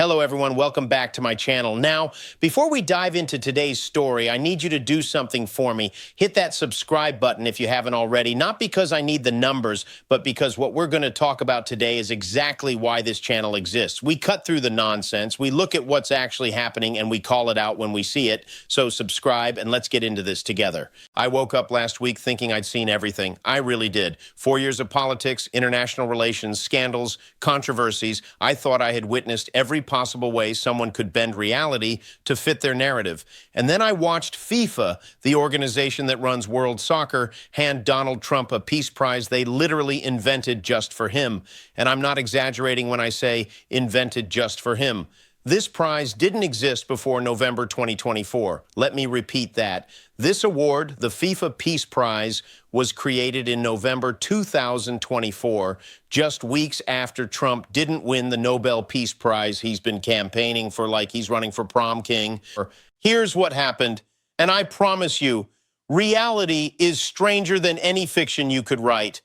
Hello, everyone. Welcome back to my channel. Now, before we dive into today's story, I need you to do something for me. Hit that subscribe button if you haven't already, not because I need the numbers, but because what we're going to talk about today is exactly why this channel exists. We cut through the nonsense, we look at what's actually happening, and we call it out when we see it. So subscribe, and let's get into this together. I woke up last week thinking I'd seen everything. I really did. 4 years of politics, international relations, scandals, controversies. I thought I had witnessed every possible way someone could bend reality to fit their narrative. And then I watched FIFA, the organization that runs world soccer, hand Donald Trump a peace prize they literally invented just for him. And I'm not exaggerating when I say invented just for him. This prize didn't exist before November 2024. Let me repeat that. This award, the FIFA Peace Prize, was created in November 2024, just weeks after Trump didn't win the Nobel Peace Prize he's been campaigning for, like he's running for prom king. Here's what happened, and I promise you, reality is stranger than any fiction you could write.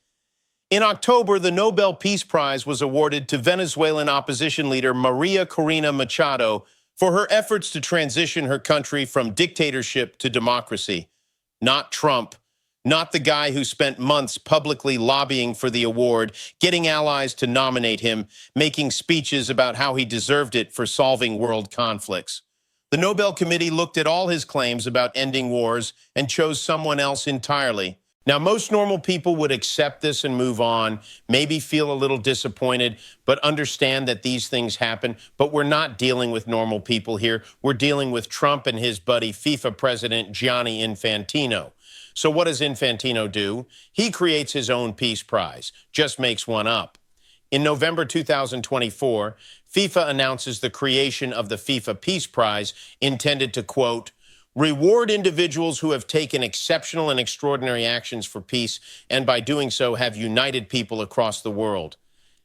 In October, the Nobel Peace Prize was awarded to Venezuelan opposition leader Maria Corina Machado for her efforts to transition her country from dictatorship to democracy. Not Trump, not the guy who spent months publicly lobbying for the award, getting allies to nominate him, making speeches about how he deserved it for solving world conflicts. The Nobel Committee looked at all his claims about ending wars and chose someone else entirely. Now, most normal people would accept this and move on, maybe feel a little disappointed, but understand that these things happen. But we're not dealing with normal people here. We're dealing with Trump and his buddy, FIFA President Gianni Infantino. So what does Infantino do? He creates his own Peace Prize, just makes one up. In November 2024, FIFA announces the creation of the FIFA Peace Prize, intended to, quote, reward individuals who have taken exceptional and extraordinary actions for peace, and by doing so have united people across the world.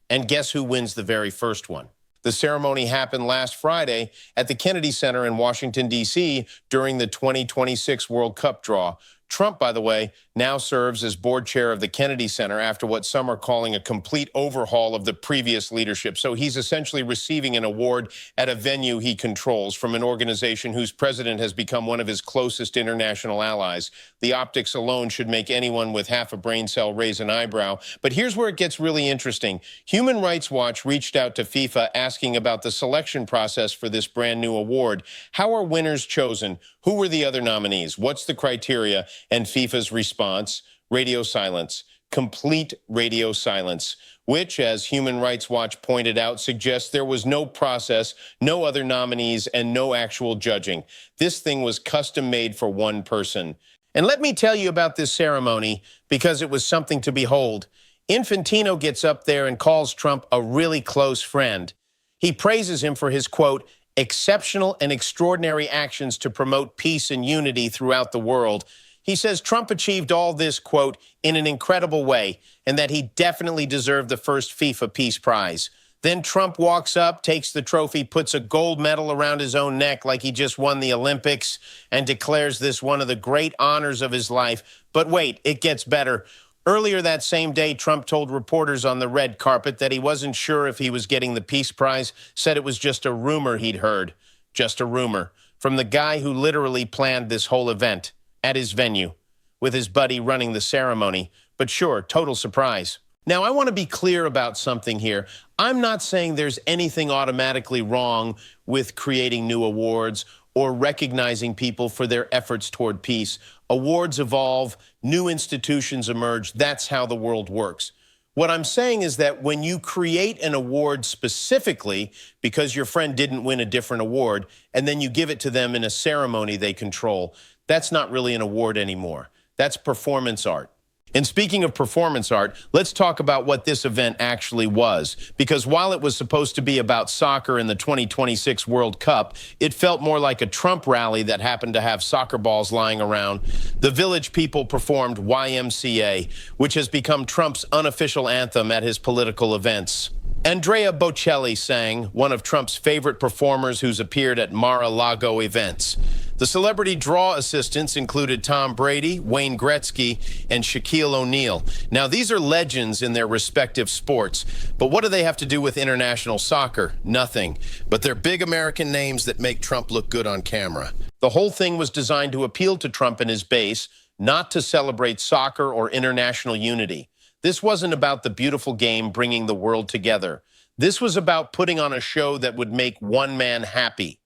And guess who wins the very first one? The ceremony happened last Friday at the Kennedy Center in Washington, D.C. during the 2026 World Cup draw. Trump, by the way, now serves as board chair of the Kennedy Center after what some are calling a complete overhaul of the previous leadership. So he's essentially receiving an award at a venue he controls from an organization whose president has become one of his closest international allies. The optics alone should make anyone with half a brain cell raise an eyebrow. But here's where it gets really interesting. Human Rights Watch reached out to FIFA asking about the selection process for this brand new award. How are winners chosen? Who were the other nominees? What's the criteria? And FIFA's response, radio silence, complete radio silence, which, as Human Rights Watch pointed out, suggests there was no process, no other nominees, and no actual judging. This thing was custom made for one person. And let me tell you about this ceremony, because it was something to behold. Infantino gets up there and calls Trump a really close friend. He praises him for his, quote, exceptional and extraordinary actions to promote peace and unity throughout the world. He says Trump achieved all this, quote, in an incredible way, and that he definitely deserved the first FIFA Peace Prize. Then Trump walks up, takes the trophy, puts a gold medal around his own neck like he just won the Olympics, and declares this one of the great honors of his life. But wait, it gets better. Earlier that same day, Trump told reporters on the red carpet that he wasn't sure if he was getting the Peace Prize, said it was just a rumor he'd heard. Just a rumor. From the guy who literally planned this whole event at his venue, with his buddy running the ceremony. But sure, total surprise. Now, I want to be clear about something here. I'm not saying there's anything automatically wrong with creating new awards or recognizing people for their efforts toward peace. Awards evolve, new institutions emerge. That's how the world works. What I'm saying is that when you create an award specifically because your friend didn't win a different award, and then you give it to them in a ceremony they control, that's not really an award anymore. That's performance art. And speaking of performance art, let's talk about what this event actually was. Because while it was supposed to be about soccer and the 2026 World Cup, it felt more like a Trump rally that happened to have soccer balls lying around. The Village People performed YMCA, which has become Trump's unofficial anthem at his political events. Andrea Bocelli sang, one of Trump's favorite performers who's appeared at Mar-a-Lago events. The celebrity draw assistants included Tom Brady, Wayne Gretzky, and Shaquille O'Neal. Now, these are legends in their respective sports, but what do they have to do with international soccer? Nothing. But they're big American names that make Trump look good on camera. The whole thing was designed to appeal to Trump and his base, not to celebrate soccer or international unity. This wasn't about the beautiful game bringing the world together. This was about putting on a show that would make one man happy.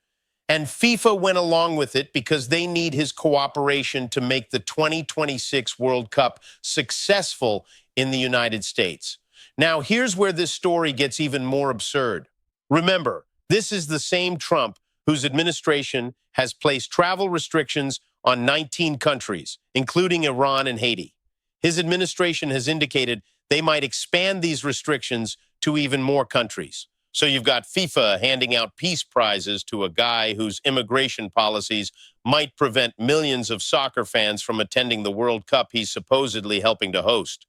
And FIFA went along with it because they need his cooperation to make the 2026 World Cup successful in the United States. Now, here's where this story gets even more absurd. Remember, this is the same Trump whose administration has placed travel restrictions on 19 countries, including Iran and Haiti. His administration has indicated they might expand these restrictions to even more countries. So you've got FIFA handing out peace prizes to a guy whose immigration policies might prevent millions of soccer fans from attending the World Cup he's supposedly helping to host.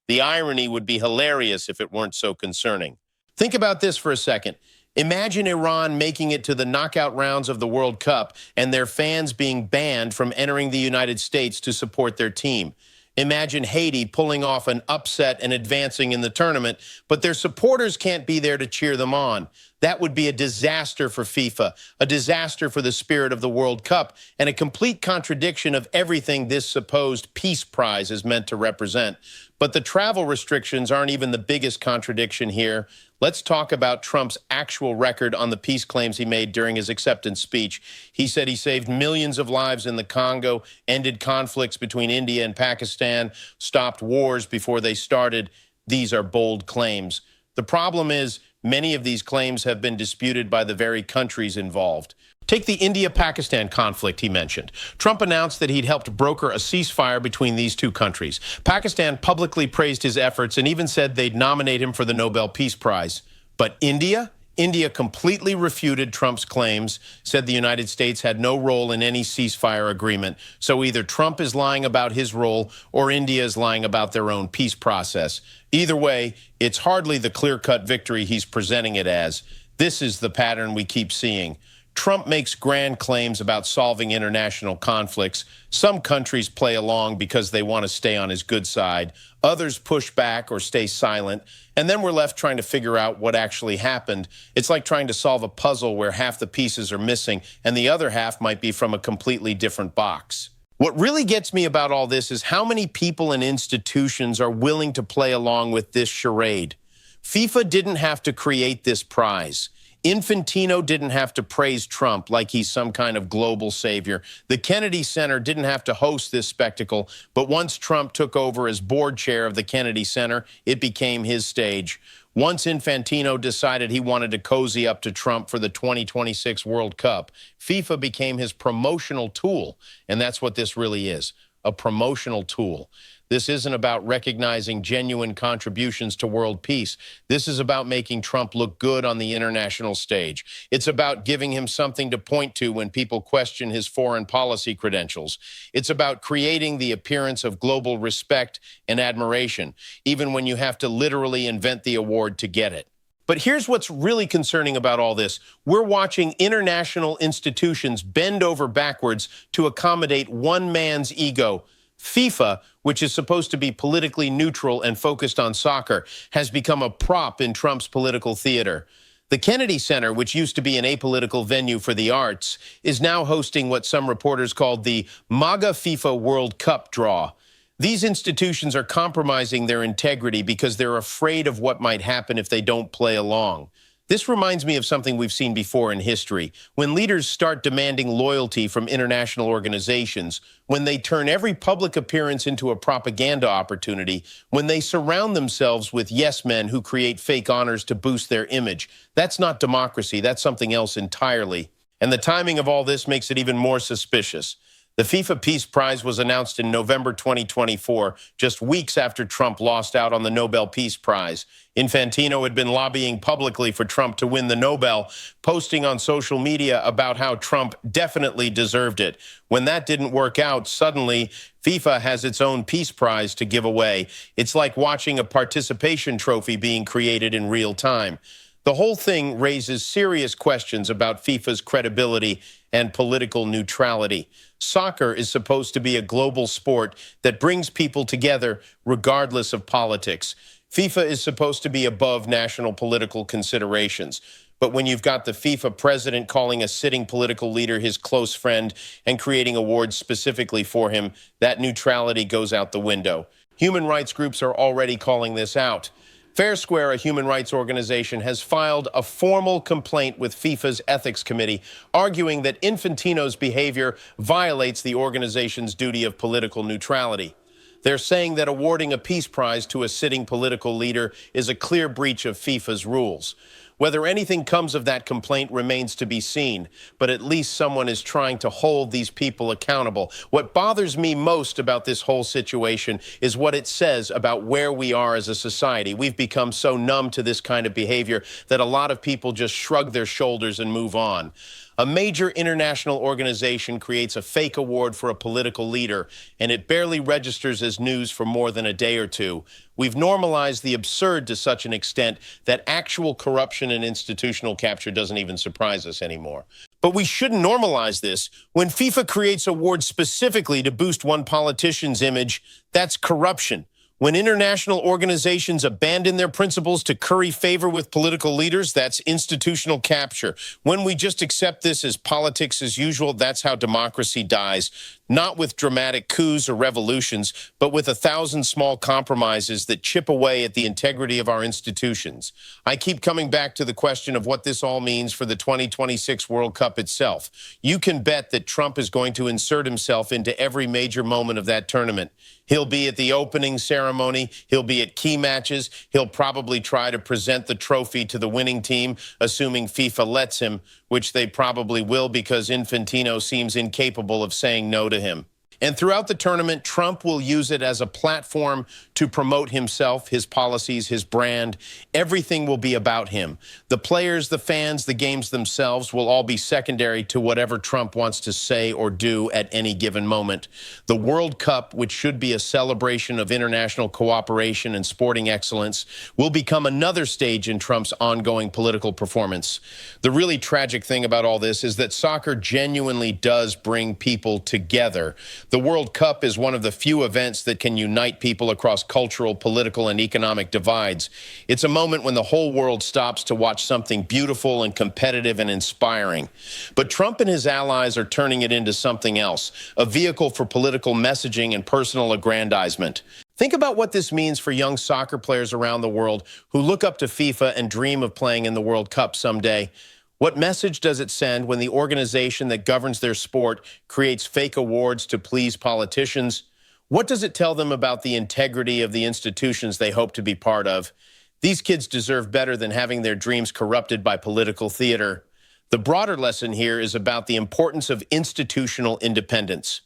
The irony would be hilarious if it weren't so concerning. Think about this for a second. Imagine Iran making it to the knockout rounds of the World Cup and their fans being banned from entering the United States to support their team. Imagine Haiti pulling off an upset and advancing in the tournament, but their supporters can't be there to cheer them on. That would be a disaster for FIFA, a disaster for the spirit of the World Cup, and a complete contradiction of everything this supposed peace prize is meant to represent. But the travel restrictions aren't even the biggest contradiction here. Let's talk about Trump's actual record on the peace claims he made during his acceptance speech. He said he saved millions of lives in the Congo, ended conflicts between India and Pakistan, stopped wars before they started. These are bold claims. The problem is, many of these claims have been disputed by the very countries involved. Take the India-Pakistan conflict he mentioned. Trump announced that he'd helped broker a ceasefire between these two countries. Pakistan publicly praised his efforts and even said they'd nominate him for the Nobel Peace Prize. But India? India completely refuted Trump's claims, said the United States had no role in any ceasefire agreement. So either Trump is lying about his role or India is lying about their own peace process. Either way, it's hardly the clear-cut victory he's presenting it as. This is the pattern we keep seeing. Trump makes grand claims about solving international conflicts. Some countries play along because they want to stay on his good side. Others push back or stay silent. And then we're left trying to figure out what actually happened. It's like trying to solve a puzzle where half the pieces are missing and the other half might be from a completely different box. What really gets me about all this is how many people and institutions are willing to play along with this charade. FIFA didn't have to create this prize. Infantino didn't have to praise Trump like he's some kind of global savior. The Kennedy Center didn't have to host this spectacle, but once Trump took over as board chair of the Kennedy Center, it became his stage. Once Infantino decided he wanted to cozy up to Trump for the 2026 World Cup, FIFA became his promotional tool, and that's what this really is, a promotional tool. This isn't about recognizing genuine contributions to world peace. This is about making Trump look good on the international stage. It's about giving him something to point to when people question his foreign policy credentials. It's about creating the appearance of global respect and admiration, even when you have to literally invent the award to get it. But here's what's really concerning about all this. We're watching international institutions bend over backwards to accommodate one man's ego. FIFA, which is supposed to be politically neutral and focused on soccer, has become a prop in Trump's political theater. The Kennedy Center, which used to be an apolitical venue for the arts, is now hosting what some reporters called the MAGA FIFA World Cup draw. These institutions are compromising their integrity because they're afraid of what might happen if they don't play along. This reminds me of something we've seen before in history. When leaders start demanding loyalty from international organizations, when they turn every public appearance into a propaganda opportunity, when they surround themselves with yes men who create fake honors to boost their image, that's not democracy, that's something else entirely. And the timing of all this makes it even more suspicious. The FIFA Peace Prize was announced in November 2024, just weeks after Trump lost out on the Nobel Peace Prize. Infantino had been lobbying publicly for Trump to win the Nobel, posting on social media about how Trump definitely deserved it. When that didn't work out, suddenly FIFA has its own Peace Prize to give away. It's like watching a participation trophy being created in real time. The whole thing raises serious questions about FIFA's credibility and political neutrality. Soccer is supposed to be a global sport that brings people together regardless of politics. FIFA is supposed to be above national political considerations. But when you've got the FIFA president calling a sitting political leader his close friend and creating awards specifically for him, that neutrality goes out the window. Human rights groups are already calling this out. Fair Square, a human rights organization, has filed a formal complaint with FIFA's ethics committee, arguing that Infantino's behavior violates the organization's duty of political neutrality. They're saying that awarding a peace prize to a sitting political leader is a clear breach of FIFA's rules. Whether anything comes of that complaint remains to be seen, but at least someone is trying to hold these people accountable. What bothers me most about this whole situation is what it says about where we are as a society. We've become so numb to this kind of behavior that a lot of people just shrug their shoulders and move on. A major international organization creates a fake award for a political leader, and it barely registers as news for more than a day or two. We've normalized the absurd to such an extent that actual corruption and institutional capture doesn't even surprise us anymore. But we shouldn't normalize this. When FIFA creates awards specifically to boost one politician's image, that's corruption. When international organizations abandon their principles to curry favor with political leaders, that's institutional capture. When we just accept this as politics as usual, that's how democracy dies. Not with dramatic coups or revolutions, but with 1,000 small compromises that chip away at the integrity of our institutions. I keep coming back to the question of what this all means for the 2026 World Cup itself. You can bet that Trump is going to insert himself into every major moment of that tournament. He'll be at the opening ceremony. He'll be at key matches. He'll probably try to present the trophy to the winning team, assuming FIFA lets him, which they probably will because Infantino seems incapable of saying no to him. And throughout the tournament, Trump will use it as a platform to promote himself, his policies, his brand. Everything will be about him. The players, the fans, the games themselves will all be secondary to whatever Trump wants to say or do at any given moment. The World Cup, which should be a celebration of international cooperation and sporting excellence, will become another stage in Trump's ongoing political performance. The really tragic thing about all this is that soccer genuinely does bring people together. The World Cup is one of the few events that can unite people across cultural, political, and economic divides. It's a moment when the whole world stops to watch something beautiful and competitive and inspiring. But Trump and his allies are turning it into something else, a vehicle for political messaging and personal aggrandizement. Think about what this means for young soccer players around the world who look up to FIFA and dream of playing in the World Cup someday. What message does it send when the organization that governs their sport creates fake awards to please politicians? What does it tell them about the integrity of the institutions they hope to be part of? These kids deserve better than having their dreams corrupted by political theater. The broader lesson here is about the importance of institutional independence.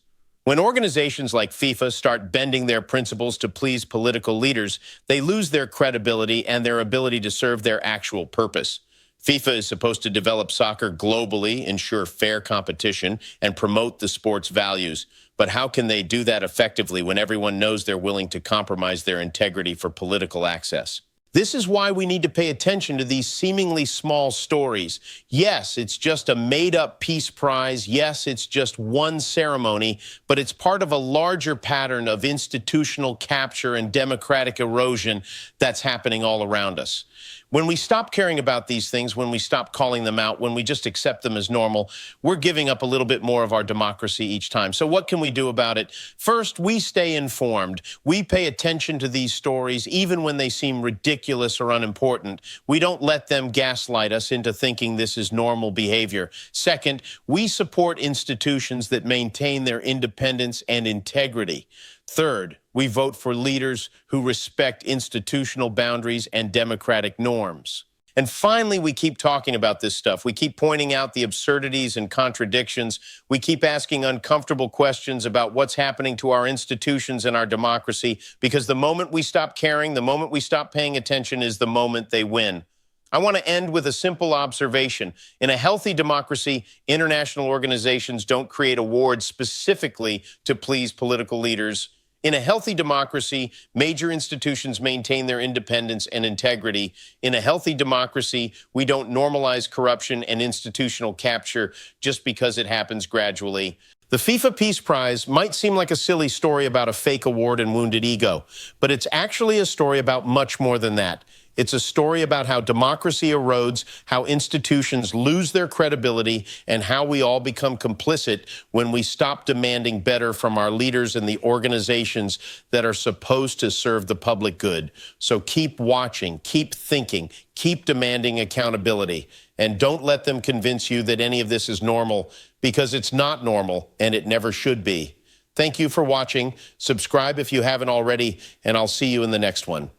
When organizations like FIFA start bending their principles to please political leaders, they lose their credibility and their ability to serve their actual purpose. FIFA is supposed to develop soccer globally, ensure fair competition, and promote the sport's values. But how can they do that effectively when everyone knows they're willing to compromise their integrity for political access? This is why we need to pay attention to these seemingly small stories. Yes, it's just a made-up peace prize. Yes, it's just one ceremony, but it's part of a larger pattern of institutional capture and democratic erosion that's happening all around us. When we stop caring about these things, when we stop calling them out, when we just accept them as normal, we're giving up a little bit more of our democracy each time. So what can we do about it? First, we stay informed. We pay attention to these stories, even when they seem ridiculous or unimportant. We don't let them gaslight us into thinking this is normal behavior. Second, we support institutions that maintain their independence and integrity. Third, we vote for leaders who respect institutional boundaries and democratic norms. And finally, we keep talking about this stuff. We keep pointing out the absurdities and contradictions. We keep asking uncomfortable questions about what's happening to our institutions and our democracy, because the moment we stop caring, the moment we stop paying attention is the moment they win. I want to end with a simple observation. In a healthy democracy, international organizations don't create awards specifically to please political leaders. In a healthy democracy, major institutions maintain their independence and integrity. In a healthy democracy, we don't normalize corruption and institutional capture just because it happens gradually. The FIFA Peace Prize might seem like a silly story about a fake award and wounded ego, but it's actually a story about much more than that. It's a story about how democracy erodes, how institutions lose their credibility, and how we all become complicit when we stop demanding better from our leaders and the organizations that are supposed to serve the public good. So keep watching, keep thinking, keep demanding accountability, and don't let them convince you that any of this is normal, because it's not normal and it never should be. Thank you for watching. Subscribe if you haven't already, and I'll see you in the next one.